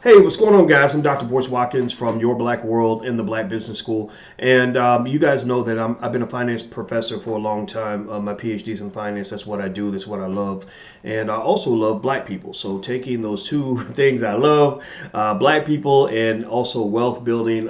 Hey, what's going on, guys? I'm Dr. Boris Watkins from Your Black World in the Black Business School. And you guys know that I've been a finance professor for a long time. My PhD's in finance. That's what I do. That's what I love. And I also love black people. So taking those two things I love, black people and also wealth building,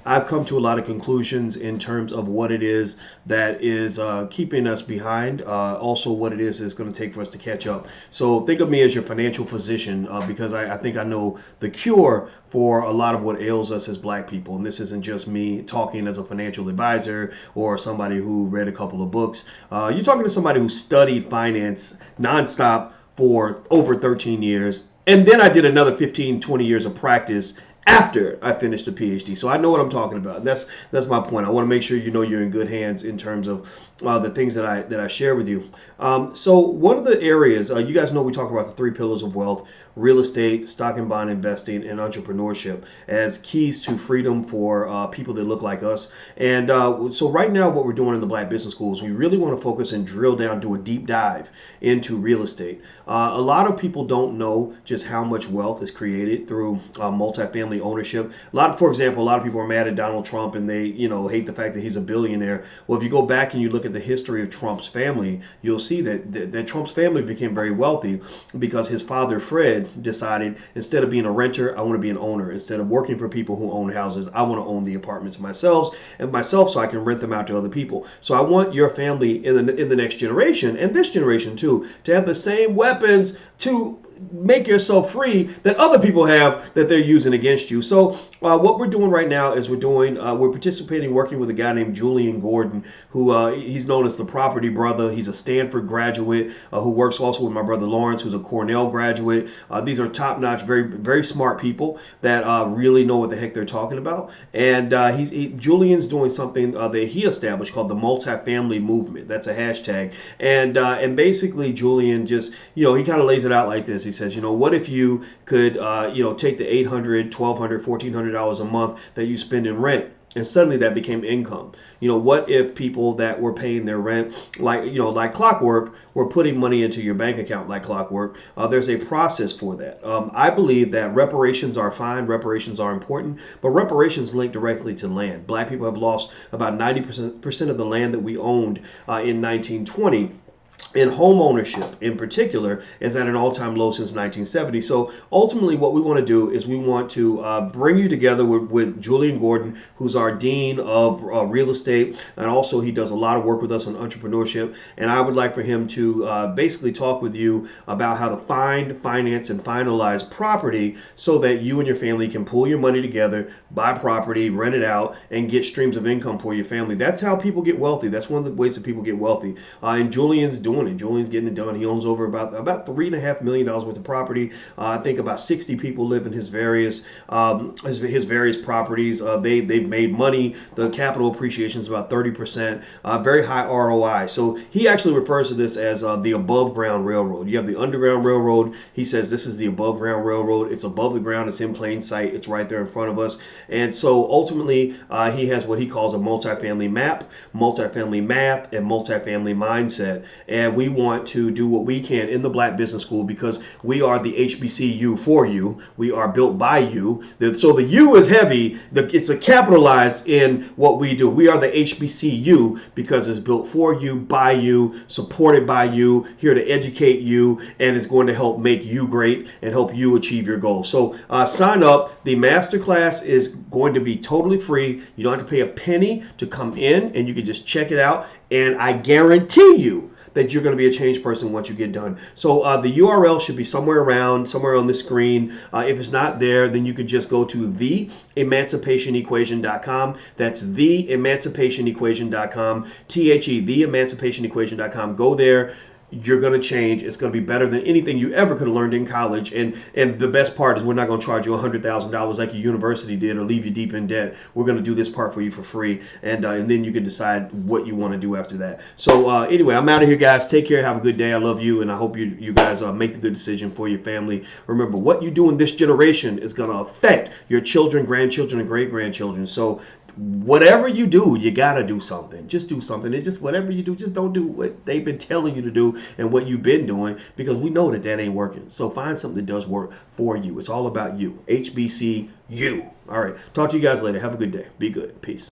I've come to a lot of conclusions in terms of what it is that is keeping us behind. Also what it is going to take for us to catch up. So think of me as your financial physician because I think I know the cure for a lot of what ails us as black people. And this isn't just me talking as a financial advisor or somebody who read a couple of books. You're talking to somebody who studied finance nonstop for over 13 years. And then I did another 15, 20 years of practice after I finished the PhD. So I know what I'm talking about. That's my point. I want to make sure you know you're in good hands in terms of the things that I share with you. So one of the areas, you guys know we talk about the three pillars of wealth: real estate, stock and bond investing, and entrepreneurship as keys to freedom for people that look like us. And so right now what we're doing in the Black Business School is we really want to focus and drill down, do a deep dive into real estate. A lot of people don't know just how much wealth is created through multifamily ownership. For example, a lot of people are mad at Donald Trump and they, hate the fact that he's a billionaire. Well, if you go back and you look at the history of Trump's family, you'll see that Trump's family became very wealthy because his father, Fred, decided instead of being a renter, I want to be an owner. Instead of working for people who own houses, I want to own the apartments myself so I can rent them out to other people. So I want your family in the next generation and this generation too to have the same weapons to make yourself free that other people have that they're using against you. So what we're doing right now is we're participating, working with a guy named Julian Gordon, who he's known as the Property Brother. He's a Stanford graduate who works also with my brother Lawrence, who's a Cornell graduate. These are top-notch, very, very smart people that really know what the heck they're talking about. And Julian's doing something that he established called the Multifamily Movement. That's a hashtag. And basically Julian just, he kind of lays it out like this. He says, what if you could, take the $800, $1,200, $1,400 a month that you spend in rent, and suddenly that became income? What if people that were paying their rent like clockwork were putting money into your bank account like clockwork? There's a process for that. I believe that reparations are fine. Reparations are important, but reparations link directly to land. Black people have lost about 90% of the land that we owned in 1920. And home ownership in particular is at an all-time low since 1970. So ultimately what we want to do is we want to bring you together with Julian Gordon, who's our Dean of Real Estate, and also he does a lot of work with us on entrepreneurship. And I would like for him to basically talk with you about how to find, finance, and finalize property so that you and your family can pull your money together, buy property, rent it out, and get streams of income for your family. That's how people get wealthy. That's one of the ways that people get wealthy. And Julian's doing it. Julian's getting it done. He owns over about $3.5 million worth of property. I think about 60 people live in his various properties. They've made money. The capital appreciation is about 30%. Very high ROI. So he actually refers to this as the above ground railroad. You have the underground railroad. He says this is the above ground railroad. It's above the ground. It's in plain sight. It's right there in front of us. And so ultimately he has what he calls a multifamily map, multifamily math, and multifamily mindset. And we want to do what we can in the Black Business School because we are the HBCU for you. We are built by you. So the U is heavy. It's a capitalized in what we do. We are the HBCU because it's built for you, by you, supported by you, here to educate you, and it's going to help make you great and help you achieve your goals. So sign up. The masterclass is going to be totally free. You don't have to pay a penny to come in, and you can just check it out. And I guarantee you that you're going to be a changed person once you get done. So the URL should be somewhere on the screen. If it's not there, then you could just go to theemancipationequation.com. That's theemancipationequation.com. theemancipationequation.com. Go there. You're going to change. It's going to be better than anything you ever could have learned in college. And the best part is we're not going to charge you $100,000 like your university did or leave you deep in debt. We're going to do this part for you for free. And then you can decide what you want to do after that. So anyway, I'm out of here, guys. Take care. Have a good day. I love you. And I hope you guys make the good decision for your family. Remember, what you do in this generation is going to affect your children, grandchildren, and great-grandchildren. So whatever you do, you got to do something. Just do something. It just, whatever you do, just don't do what they've been telling you to do and what you've been doing, because we know that that ain't working. So find something that does work for you. It's all about you. HBC, you. All right. Talk to you guys later. Have a good day. Be good. Peace.